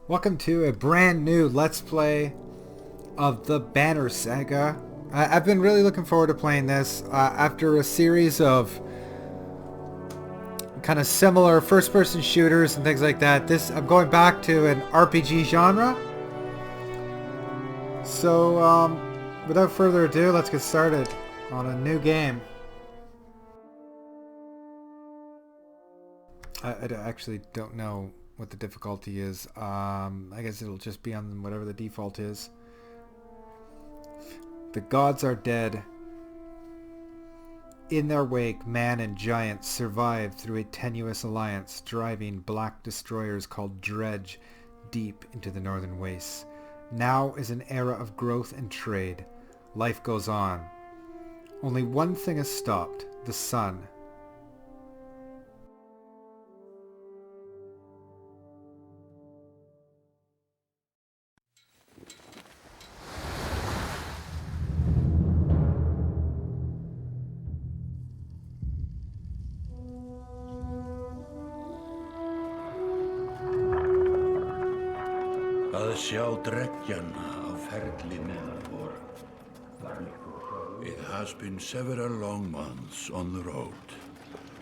Welcome to a brand new Let's Play of the Banner Saga. I've been really looking forward to playing this after a series of kind of similar first-person shooters and things like that. I'm going back to an RPG genre. So, without further ado, let's get started on a new game. I actually don't know what the difficulty is. I guess it'll just be on whatever the default is. The gods are dead. In their wake, man and giant survive through a tenuous alliance, driving black destroyers called Dredge deep into the northern wastes. Now is an era of growth and trade. Life goes on. Only one thing has stopped: the sun. Að sjá dreggjana á ferli neðan vor. It has been several long months on the road.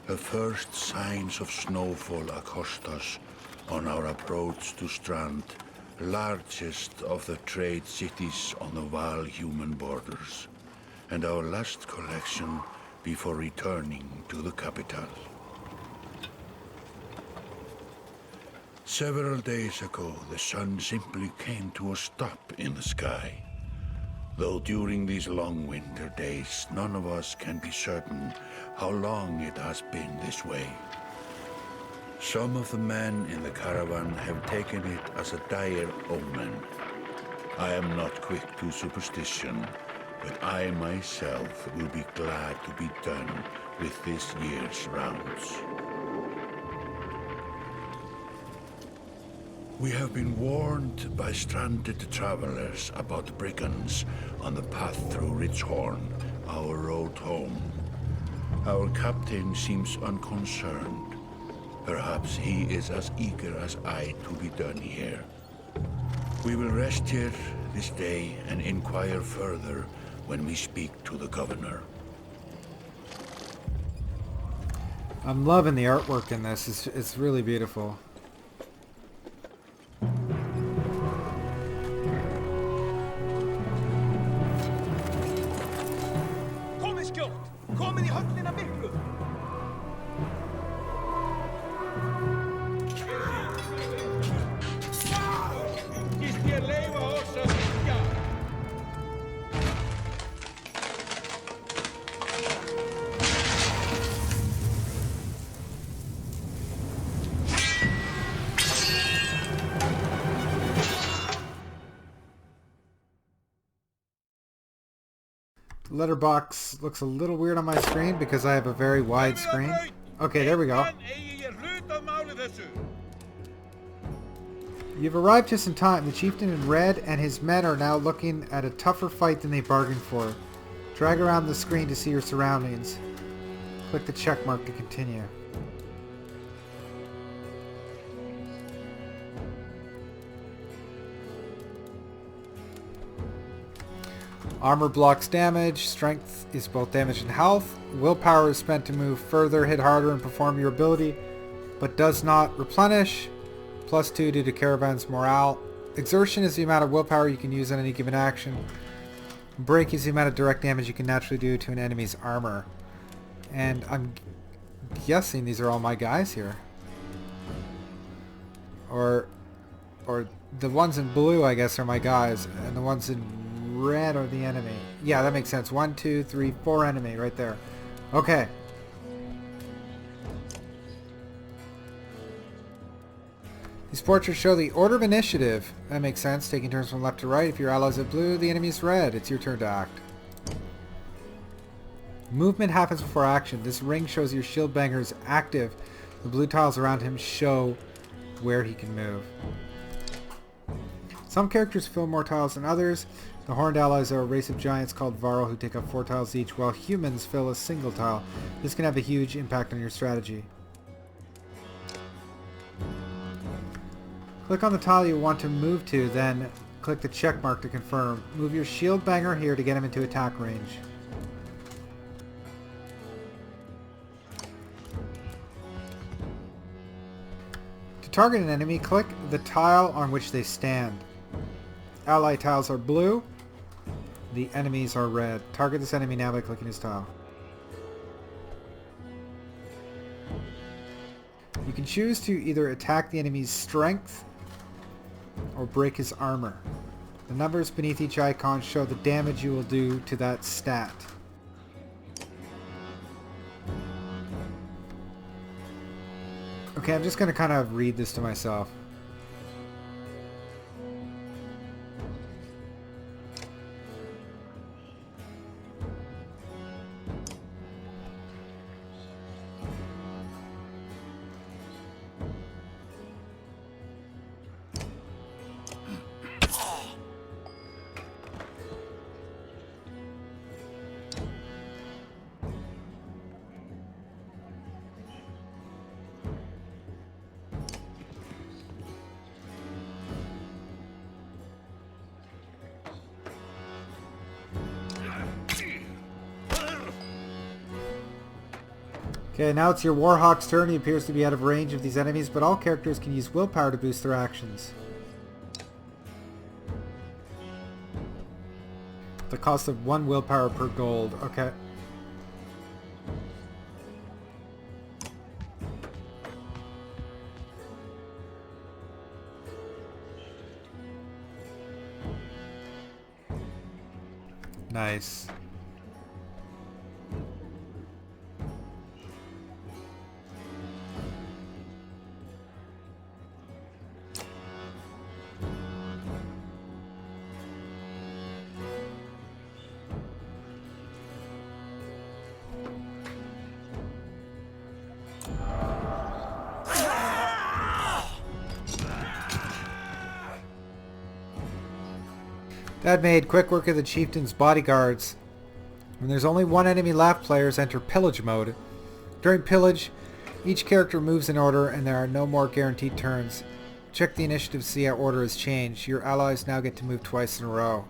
The first signs of snowfall accost us on our approach to Strand, largest of the trade cities on the Val-human borders, and our last collection before returning to the capital. Several days ago, the sun simply came to a stop in the sky. Though during these long winter days, none of us can be certain how long it has been this way. Some of the men in the caravan have taken it as a dire omen. I am not quick to superstition, but I myself will be glad to be done with this year's rounds. We have been warned by stranded travelers about brigands on the path through Ridgehorn, our road home. Our captain seems unconcerned. Perhaps he is as eager as I to be done here. We will rest here this day and inquire further when we speak to the governor. I'm loving the artwork in this. It's really beautiful. Komið í höllina miklu! Gist ég leyfa oss að syngja? Letterbox looks a little weird on my screen because I have a very wide screen. Okay, there we go. You've arrived just in time. The chieftain in red and his men are now looking at a tougher fight than they bargained for. Drag around the screen to see your surroundings. Click the check mark to continue. Armor blocks damage. Strength is both damage and health. Willpower is spent to move further, hit harder, and perform your ability, but does not replenish. +2 due to caravan's morale. Exertion is the amount of willpower you can use on any given action. Break is the amount of direct damage you can naturally do to an enemy's armor. And I'm guessing these are all my guys here. Or the ones in blue, I guess, are my guys, and the ones in red are the enemy. Yeah, that makes sense. 1, 2, 3, 4 enemy right there. Okay. These portraits show the order of initiative. That makes sense. Taking turns from left to right. If your allies are blue, the enemy is red. It's your turn to act. Movement happens before action. This ring shows your shield banger is active. The blue tiles around him show where he can move. Some characters fill more tiles than others. The Horned Allies are a race of giants called Varl who take up 4 tiles each, while humans fill a single tile. This can have a huge impact on your strategy. Click on the tile you want to move to, then click the check mark to confirm. Move your shield banger here to get him into attack range. To target an enemy, click the tile on which they stand. Ally tiles are blue. The enemies are red. Target this enemy now by clicking his tile. You can choose to either attack the enemy's strength or break his armor. The numbers beneath each icon show the damage you will do to that stat. Okay, I'm just going to kind of read this to myself. Okay, now it's your Warhawk's turn. He appears to be out of range of these enemies, but all characters can use willpower to boost their actions. The cost of 1 willpower per gold. Okay. Nice. That made quick work of the chieftain's bodyguards. When there's only one enemy left, players enter pillage mode. During pillage, each character moves in order and there are no more guaranteed turns. Check the initiative to see how order has changed. Your allies now get to move twice in a row.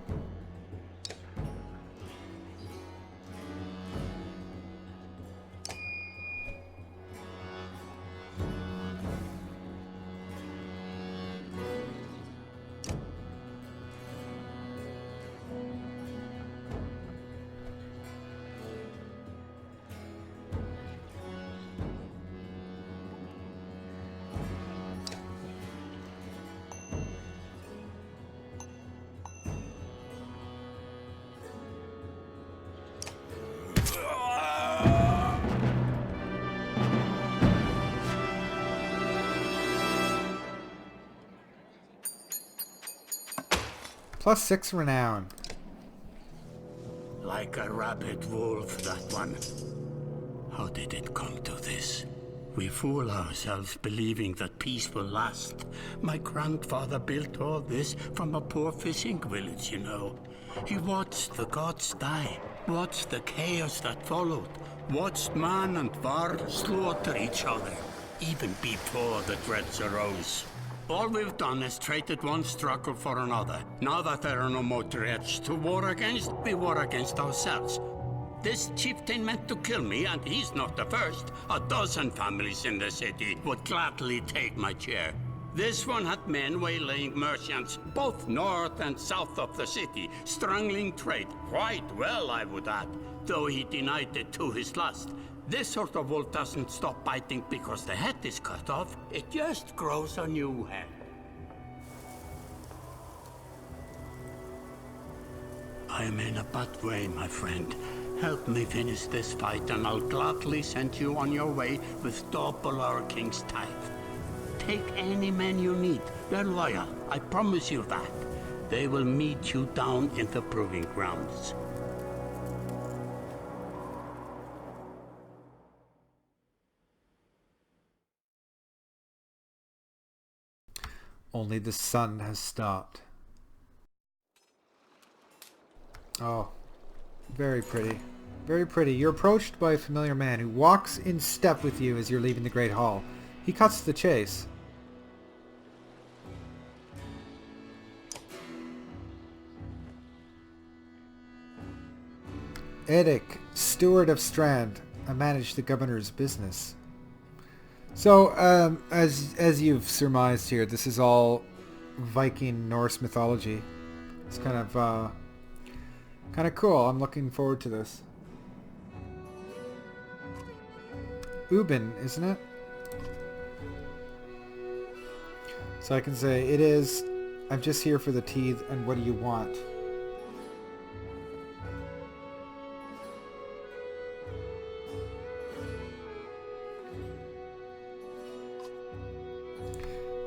+6 renown. Like a rabid wolf, that one. How did it come to this? We fool ourselves believing that peace will last. My grandfather built all this from a poor fishing village, you know. He watched the gods die, watched the chaos that followed, watched man and var slaughter each other, even before the dreads arose. All we've done is traded one struggle for another. Now that there are no more dreads to war against, we war against ourselves. This chieftain meant to kill me, and he's not the first. A dozen families in the city would gladly take my chair. This one had men waylaying merchants, both north and south of the city, strangling trade, quite well, I would add, though he denied it to his last. This sort of wolf doesn't stop biting because the head is cut off. It just grows a new head. I am in a bad way, my friend. Help me finish this fight and I'll gladly send you on your way with double our king's tithe. Take any men you need. They're loyal, I promise you that. They will meet you down in the proving grounds. Only the sun has stopped. Oh, very pretty. Very pretty. You're approached by a familiar man who walks in step with you as you're leaving the Great Hall. He cuts to the chase. Edic, steward of Strand. I manage the governor's business. So, as you've surmised here, this is all Viking Norse mythology. It's kind of cool. I'm looking forward to this. Ubin, isn't it? So I can say, it is, I'm just here for the tea, and what do you want?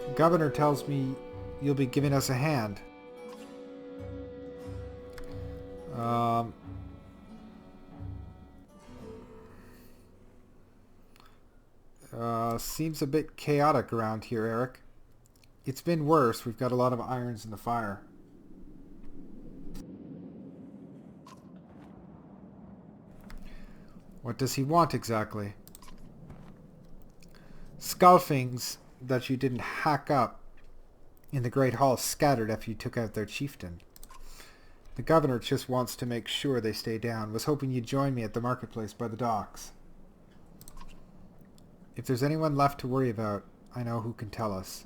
The governor tells me you'll be giving us a hand. Seems a bit chaotic around here, Eric. It's been worse. We've got a lot of irons in the fire. What does he want exactly? Scalfings that you didn't hack up in the Great Hall scattered after you took out their chieftain. The governor just wants to make sure they stay down. Was hoping you'd join me at the marketplace by the docks. If there's anyone left to worry about, I know who can tell us.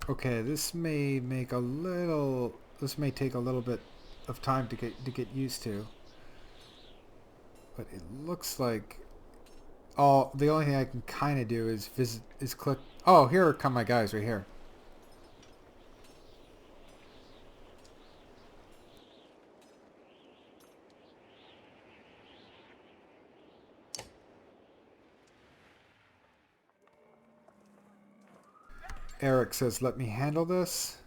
Okay, this may take a little bit of time to get used to. But it looks like the only thing I can kind of do is click. Oh, here come my guys right here. Eric says, let me handle this.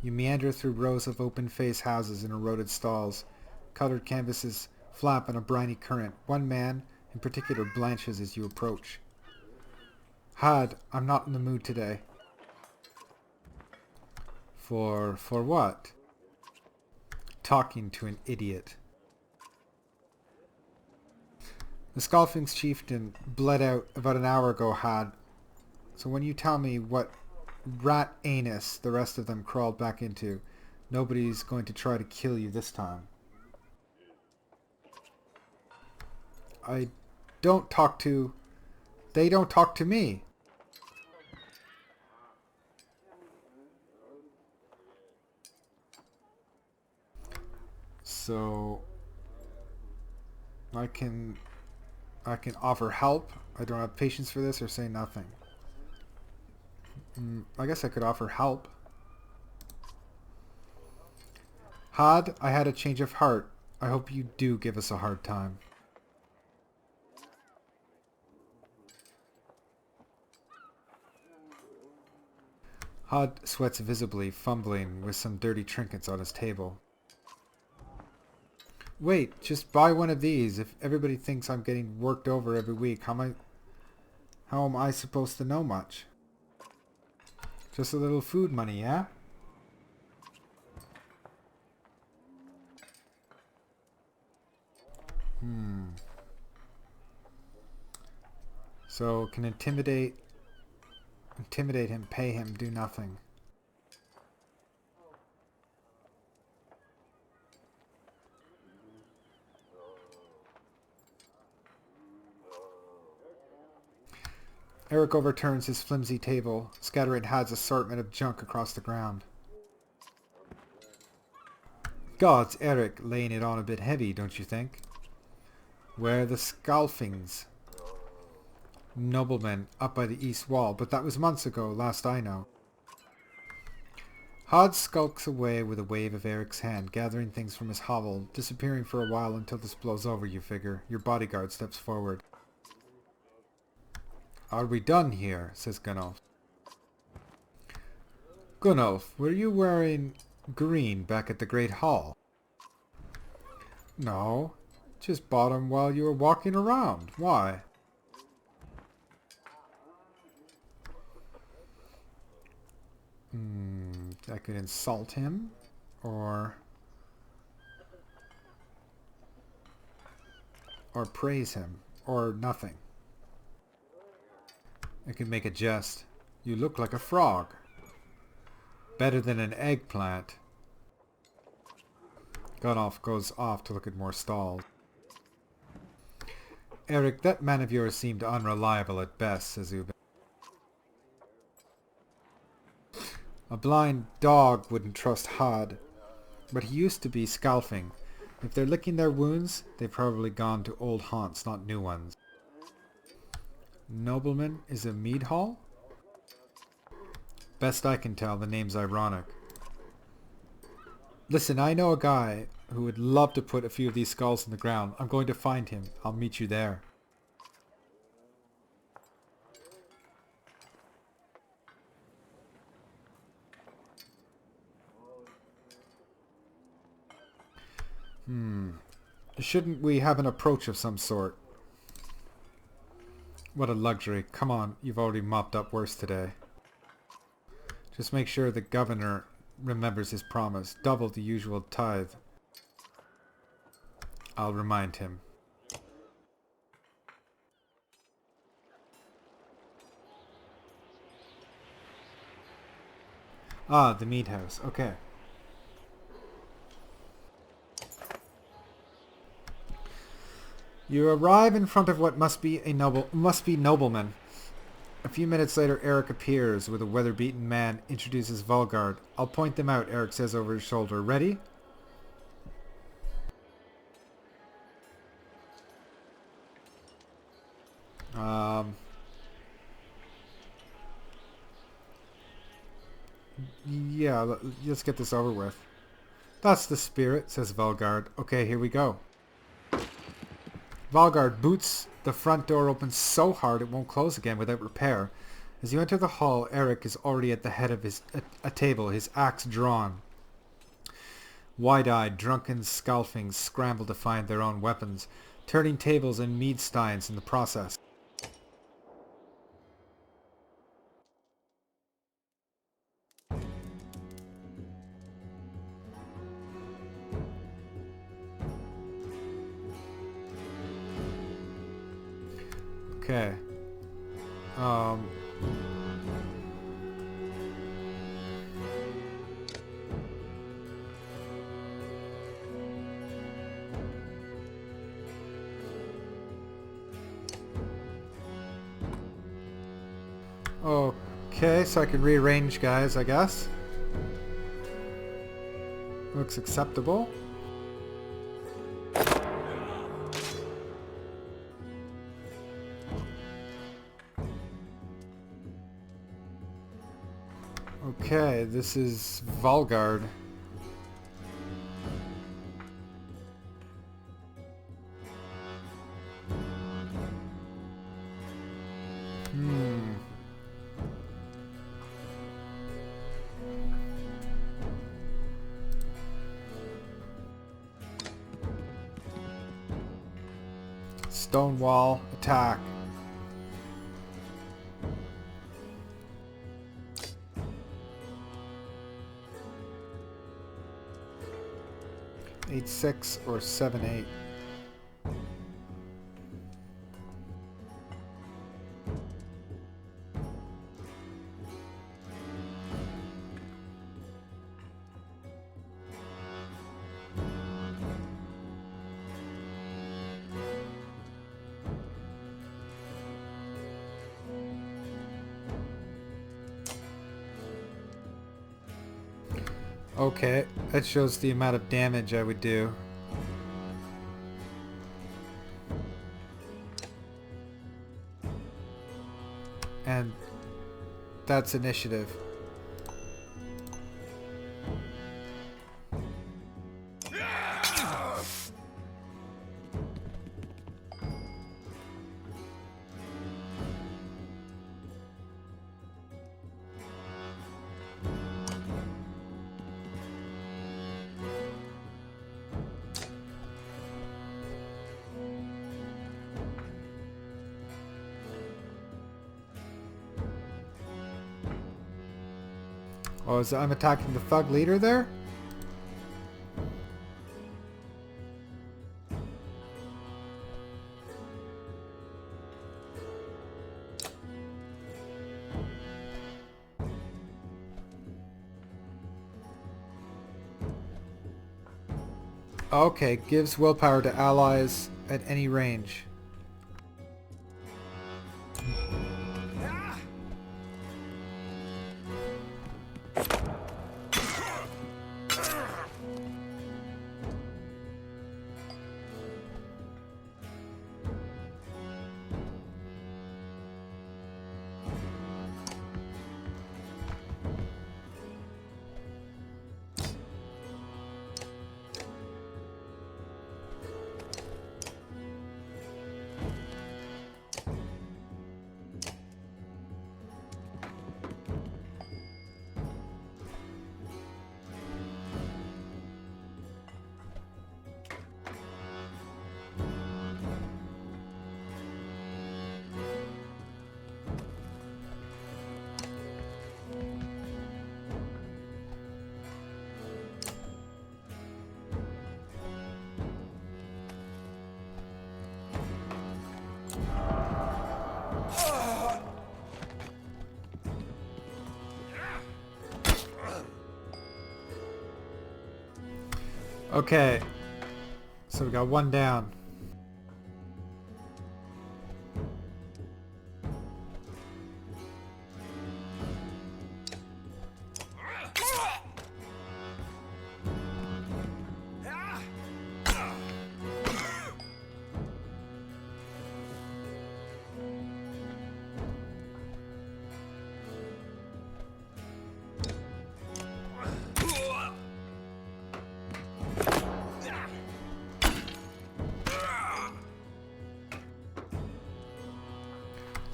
You meander through rows of open-faced houses and eroded stalls. Colored canvases flap in a briny current. One man in particular blanches as you approach. Had, I'm not in the mood today. For what? Talking to an idiot. The Scalfing's chieftain bled out about an hour ago, Had. So when you tell me what rat anus the rest of them crawled back into, nobody's going to try to kill you this time. They don't talk to me. So I can offer help. I don't have patience for this, or say nothing. I guess I could offer help. Had, I had a change of heart. I hope you do give us a hard time. Had sweats visibly, fumbling with some dirty trinkets on his table. Wait, just buy one of these. If everybody thinks I'm getting worked over every week, how am I supposed to know much? Just a little food money, yeah? So, can intimidate him, pay him, do nothing. Eric overturns his flimsy table, scattering Had's assortment of junk across the ground. Gods, Eric, laying it on a bit heavy, don't you think? Where are the Scalfings? Noblemen up by the east wall, but that was months ago, last I know. Had skulks away with a wave of Eric's hand, gathering things from his hovel, disappearing for a while until this blows over, you figure. Your bodyguard steps forward. Are we done here? Says Gunnulf. Gunnulf, were you wearing green back at the Great Hall? No, just bought 'em while you were walking around. Why? I could insult him, or or praise him, or nothing. I can make a jest. You look like a frog. Better than an eggplant. Goes off to look at more stalls. Eric, that man of yours seemed unreliable at best, says Ubin. A blind dog wouldn't trust Hod, but he used to be scalfing. If they're licking their wounds, they've probably gone to old haunts, not new ones. Nobleman is a mead hall? Best I can tell, the name's ironic. Listen, I know a guy who would love to put a few of these skulls in the ground. I'm going to find him. I'll meet you there. Shouldn't we have an approach of some sort? What a luxury. Come on, you've already mopped up worse today. Just make sure the governor remembers his promise. Double the usual tithe. I'll remind him. Ah, the meat house. Okay. You arrive in front of what must be noblemen. A few minutes later, Eric appears with a weather-beaten man, introduces Volgard. I'll point them out, Eric says over his shoulder. Ready? Yeah, let's get this over with. That's the spirit, says Volgard. Okay, here we go. Volgard boots the front door open so hard it won't close again without repair. As you enter the hall, Eric is already at the head of a table, his axe drawn. Wide-eyed, drunken scalfings scramble to find their own weapons, turning tables and mead steins in the process. Okay. Okay, so I can rearrange guys, I guess. Looks acceptable. Okay, this is Volgard. Stonewall, attack. Eight 6 or 7 8. Okay, that shows the amount of damage I would do. And that's initiative. Oh, I'm attacking the thug leader there? Okay, gives willpower to allies at any range. Okay, so we got one down.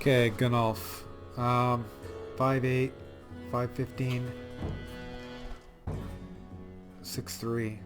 Okay, Gunolf. 5'8", 5'15", 6'3".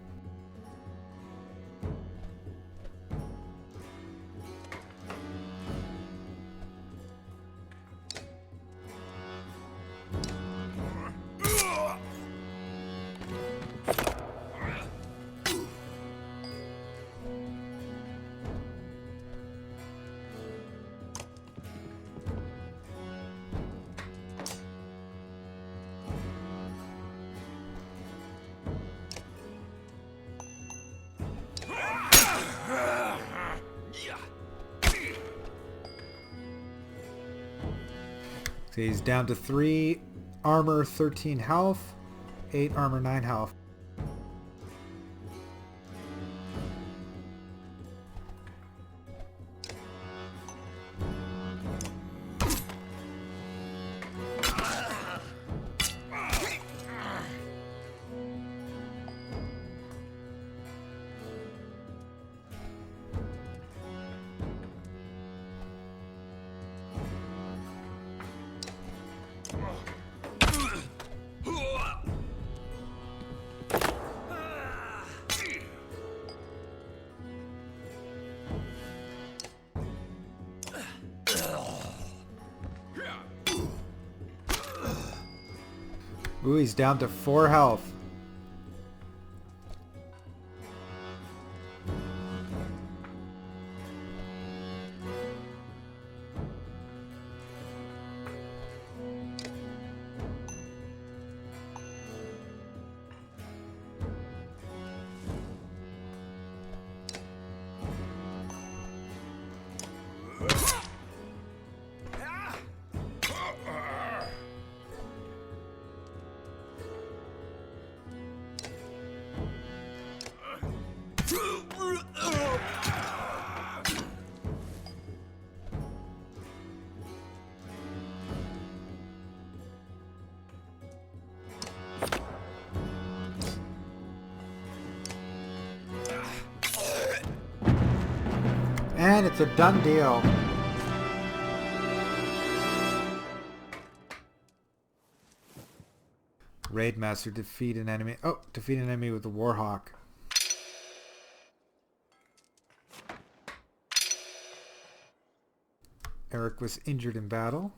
So he's down to 3 armor, 13 health, 8 armor, 9 health. Ooh, he's down to 4 health. And it's a done deal. Raid Master, defeat an enemy. Oh, defeat an enemy with the Warhawk. Eric was injured in battle.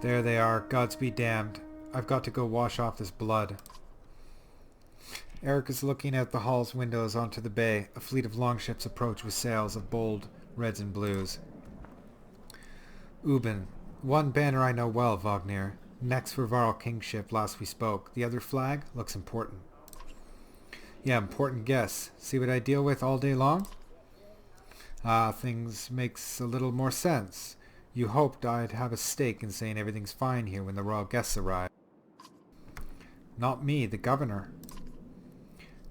There they are. Gods be damned. I've got to go wash off this blood. Eric is looking out the hall's windows onto the bay. A fleet of longships approach with sails of bold Reds and blues. Ubin. One banner I know well, Wagner. Next for Varl kingship last we spoke. The other flag looks important. Yeah, important guess. See what I deal with all day long? Things makes a little more sense. You hoped I'd have a stake in saying everything's fine here when the royal guests arrive. Not me, the governor.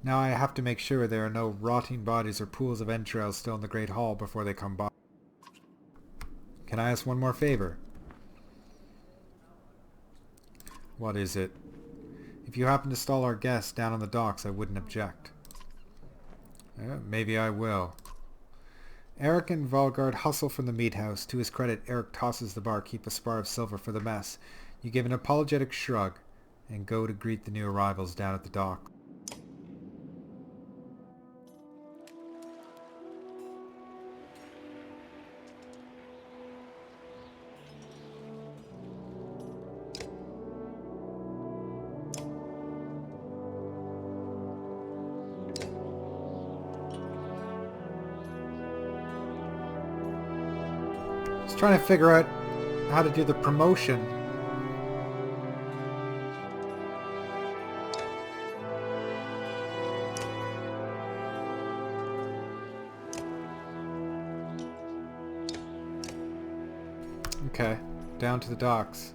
Now I have to make sure there are no rotting bodies or pools of entrails still in the Great Hall before they come by. Can I ask one more favor? What is it? If you happen to stall our guests down on the docks, I wouldn't object. Maybe I will. Eric and Valgard hustle from the meat house. To his credit, Eric tosses the barkeep a spar of silver for the mess. You give an apologetic shrug and go to greet the new arrivals down at the dock. Trying to figure out how to do the promotion. Okay, down to the docks.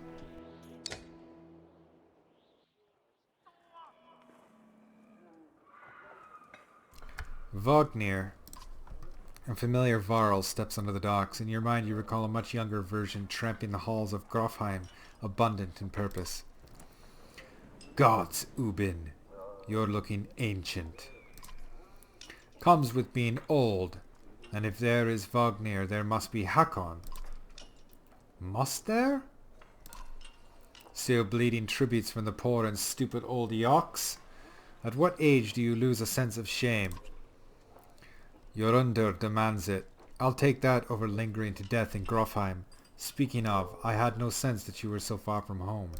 Wagner. A familiar Varl steps onto the docks. In your mind you recall a much younger version tramping the halls of Grofheim, abundant in purpose. Gods, Ubin, you're looking ancient. Comes with being old, and if there is Wagner, there must be Hakon. Must there? Still bleeding tributes from the poor and stupid old yaks? At what age do you lose a sense of shame? Yorunder demands it. I'll take that over lingering to death in Grofheim. Speaking of, I had no sense that you were so far from home.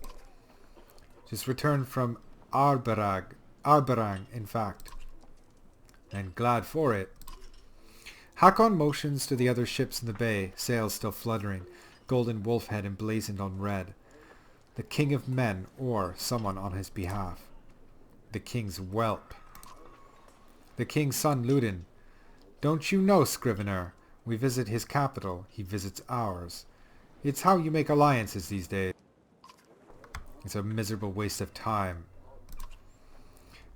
Just returned from Arberang, in fact. And glad for it. Hakon motions to the other ships in the bay, sails still fluttering, golden wolf head emblazoned on red. The king of men, or someone on his behalf. The king's whelp. The king's son Ludin. Don't you know, Scrivener? We visit his capital, he visits ours. It's how you make alliances these days. It's a miserable waste of time.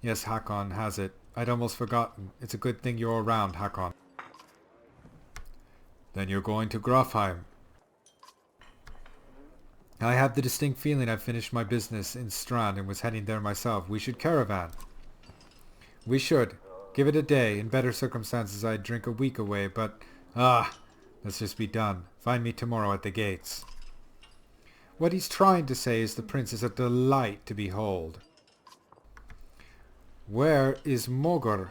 Yes, Hakon has it. I'd almost forgotten. It's a good thing you're around, Hakon. Then you're going to Grofheim. I have the distinct feeling I've finished my business in Strand and was heading there myself. We should caravan. We should. Give it a day. In better circumstances I'd drink a week away, but... let's just be done. Find me tomorrow at the gates. What he's trying to say is the prince is a delight to behold. Where is Mogor?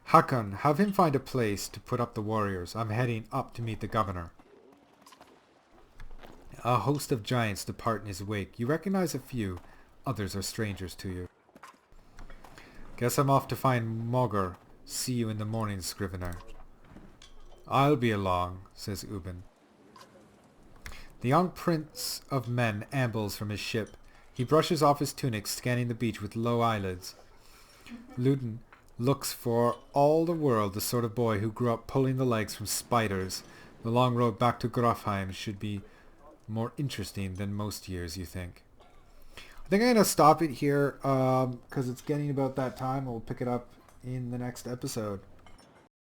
Hakon, have him find a place to put up the warriors. I'm heading up to meet the governor. A host of giants depart in his wake. You recognize a few. Others are strangers to you. Guess I'm off to find Mogor. See you in the morning, Scrivener. I'll be along, says Ubin. The young prince of men ambles from his ship. He brushes off his tunic, scanning the beach with low eyelids. Ludin looks for all the world the sort of boy who grew up pulling the legs from spiders. The long road back to Grofheim should be more interesting than most years, you think. I think I'm going to stop it here because it's getting about that time. We'll pick it up in the next episode.